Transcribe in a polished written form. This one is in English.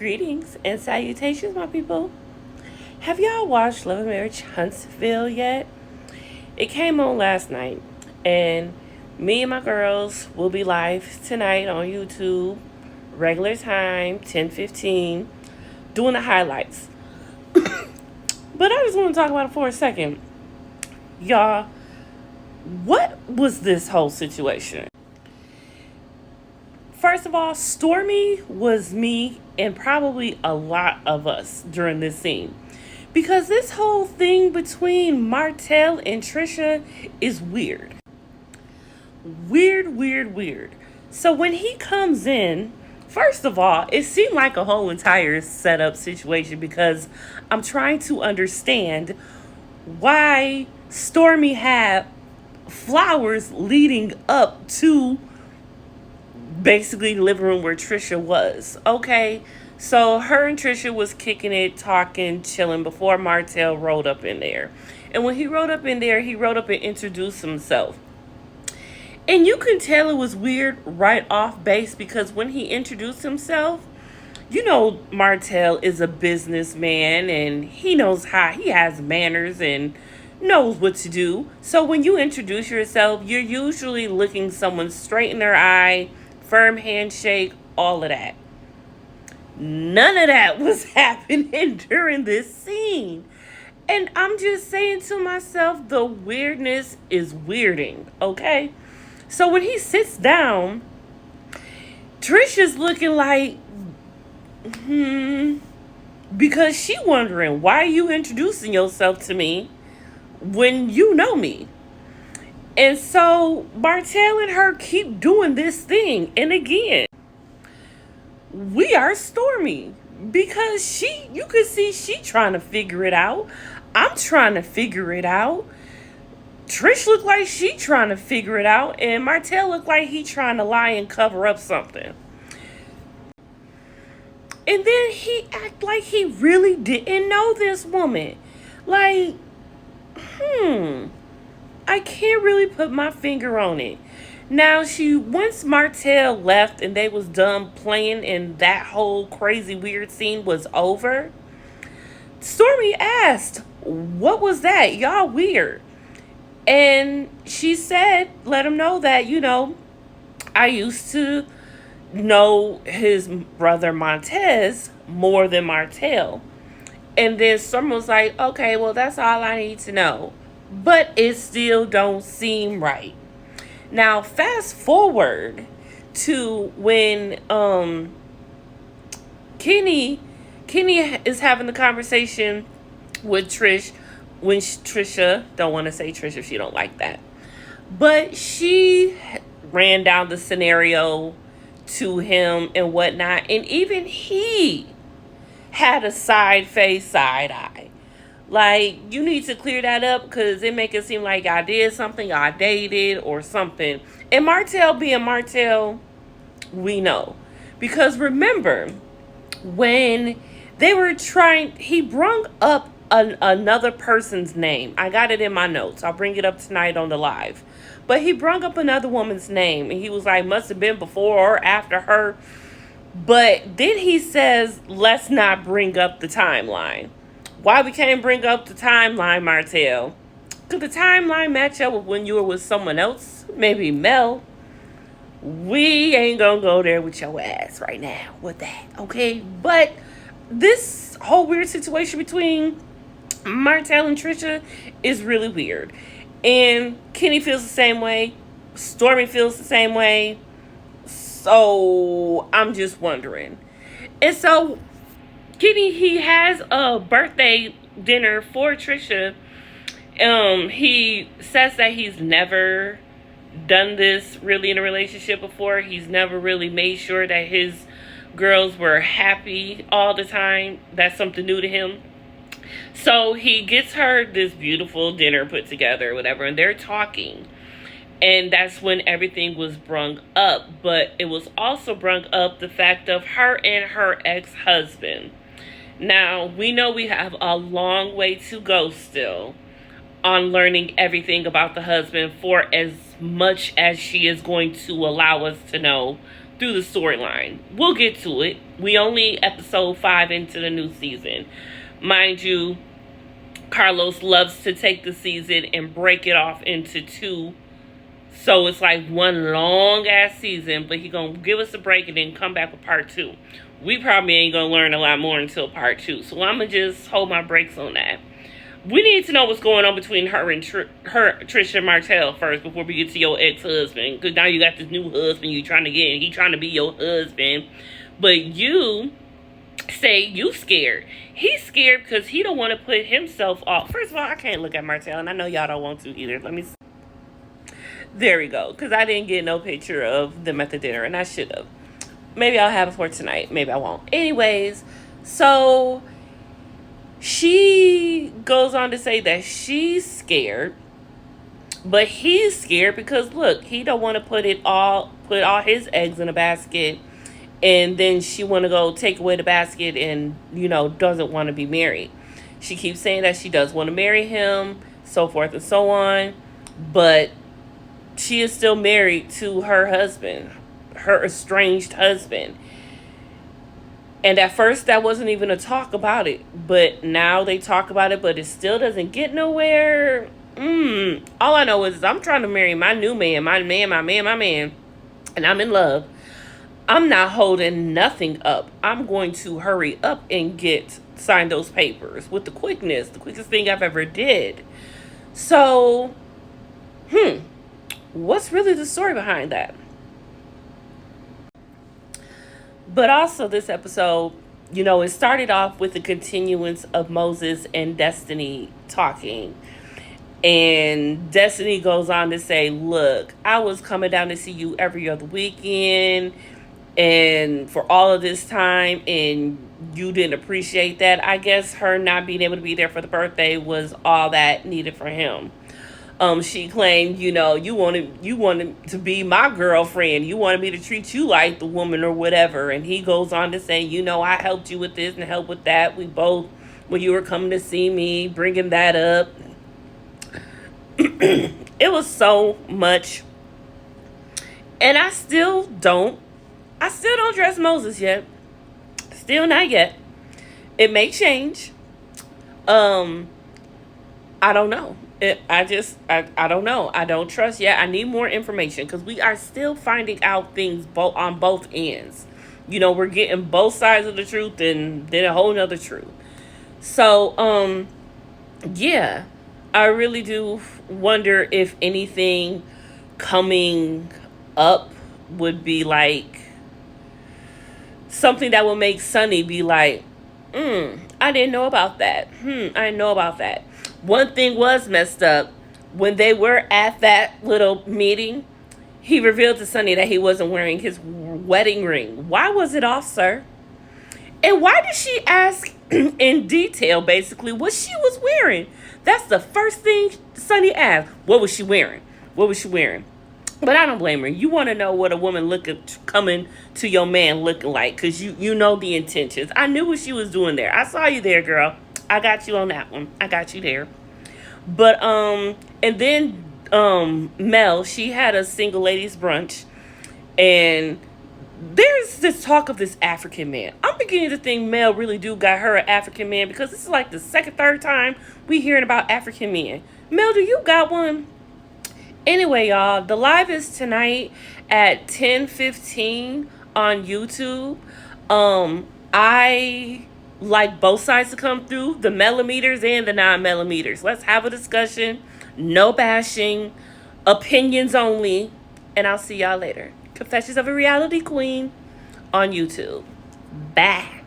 Greetings and salutations, my people. Have y'all watched Love and Marriage Huntsville yet? It came on last night, and me and my girls will be live tonight on YouTube, regular time, 10:15, doing the highlights. But I just want to talk about it for a second. Y'all, what was this whole situation? First of all, Stormy was me and probably a lot of us during this scene. Because this whole thing between Martell and Trisha is weird. Weird. So when he comes in, first of all, it seemed like a whole entire setup situation because I'm trying to understand why Stormy had flowers leading up to basically the living room where Trisha was. Okay, so her and Trisha was kicking it, talking, chilling before Martell rode up in there. And when he rode up in there, he rode up and introduced himself. And you can tell it was weird right off base because when he introduced himself, you know Martell is a businessman and he knows how, he has manners and knows what to do. So when you introduce yourself, you're usually looking someone straight in their eye, firm handshake, all of that. None of that was happening during this scene. And I'm just saying to myself, the weirdness is weirding, okay? So when he sits down, Trisha's looking like, because she wondering, why are you introducing yourself to me when you know me? And so Martell and her keep doing this thing. And again, we are Stormy because you can see she trying to figure it out. I'm trying to figure it out. Trish looked like she trying to figure it out. And Martell looked like he trying to lie and cover up something. And then he act like he really didn't know this woman. Like, I can't really put my finger on it. Now, once Martell left and they was done playing and that whole crazy weird scene was over, Stormy asked, what was that? Y'all weird. And she said, let him know that, I used to know his brother Montez more than Martell. And then Stormy was like, okay, well, that's all I need to know. But it still don't seem right. Now, fast forward to when Kenny is having the conversation with Trish when Trisha, don't want to say Trish if she don't like that, but she ran down the scenario to him and whatnot, and even he had a side eye. Like, you need to clear that up because it make it seem like I did something, I dated or something. And Martell being Martell, we know. Because remember, when they were he brung up another person's name. I got it in my notes. I'll bring it up tonight on the live. But he brung up another woman's name. And he was like, must have been before or after her. But then he says, let's not bring up the timeline. Why we can't bring up the timeline, Martell? Could the timeline match up with when you were with someone else? Maybe Mel. We ain't gonna go there with your ass right now with that, okay? But this whole weird situation between Martell and Trisha is really weird. And Kenny feels the same way. Stormy feels the same way. So I'm just wondering. And so Kenny, he has a birthday dinner for Trisha. He says that he's never done this really in a relationship before. He's never really made sure that his girls were happy all the time. That's something new to him. So he gets her this beautiful dinner put together, whatever, and they're talking. And that's when everything was brung up. But it was also brung up the fact of her and her ex-husband. Now, we know we have a long way to go still on learning everything about the husband for as much as she is going to allow us to know through the storyline. We'll get to it. We only episode 5 into the new season. Mind you, Carlos loves to take the season and break it off into 2. So it's like one long ass season, but he gonna give us a break and then come back with part 2. We probably ain't gonna learn a lot more until part 2. So I'm gonna just hold my brakes on that. We need to know what's going on between her and Trisha Martell first before we get to your ex-husband. Because now you got this new husband you trying to get, and he trying to be your husband. But you say you scared. He's scared because he don't want to put himself off. First of all, I can't look at Martell, and I know y'all don't want to either. Let me see. There we go. Because I didn't get no picture of them at the dinner, and I should have. Maybe I'll have it for tonight. Maybe I won't. Anyways, so she goes on to say that she's scared, but he's scared because look, he don't want to put all his eggs in a basket, and then she want to go take away the basket and doesn't want to be married. She keeps saying that she does want to marry him, so forth and so on, but she is still married to her husband, her estranged husband. And at first, that wasn't even a talk about it. But now they talk about it, but it still doesn't get nowhere. All I know is I'm trying to marry my new man, my man. And I'm in love. I'm not holding nothing up. I'm going to hurry up and sign those papers with the quickest thing I've ever did. So, what's really the story behind that? But also this episode, it started off with the continuance of Moses and Destiny talking. And Destiny goes on to say, look, I was coming down to see you every other weekend and for all of this time, and you didn't appreciate that. I guess her not being able to be there for the birthday was all that needed for him. She claimed, you wanted to be my girlfriend. You wanted me to treat you like the woman or whatever. And he goes on to say, I helped you with this and helped with that. We both, when you were coming to see me, bringing that up. It was so much. And I still don't trust Moses yet. Still not yet. It may change. I don't know. I don't know. I don't trust yet. I need more information because we are still finding out things on both ends. We're getting both sides of the truth and then a whole nother truth. So, yeah, I really do wonder if anything coming up would be like something that will make Sonny be like, I didn't know about that. I didn't know about that. One thing was messed up. When they were at that little meeting, he revealed to Sonny that he wasn't wearing his wedding ring. Why was it off, sir? And why did she ask in detail, basically, what she was wearing? That's the first thing Sonny asked. What was she wearing? But I don't blame her. You want to know what a woman coming to your man looking like, because you know the intentions. I knew what she was doing there. I saw you there, girl. I got you on that one. I got you there. But, and then, Mel, she had a single ladies brunch, and there's this talk of this African man. I'm beginning to think Mel really do got her an African man, because this is like the third time we hearing about African men. Mel, do you got one? Anyway, y'all, the live is tonight at 10:15 on YouTube. I like both sides to come through, the millimeters and the non-millimeters. Let's have a discussion. No bashing. Opinions only. And I'll see y'all later. Confessions of a Reality Queen on YouTube. Bye.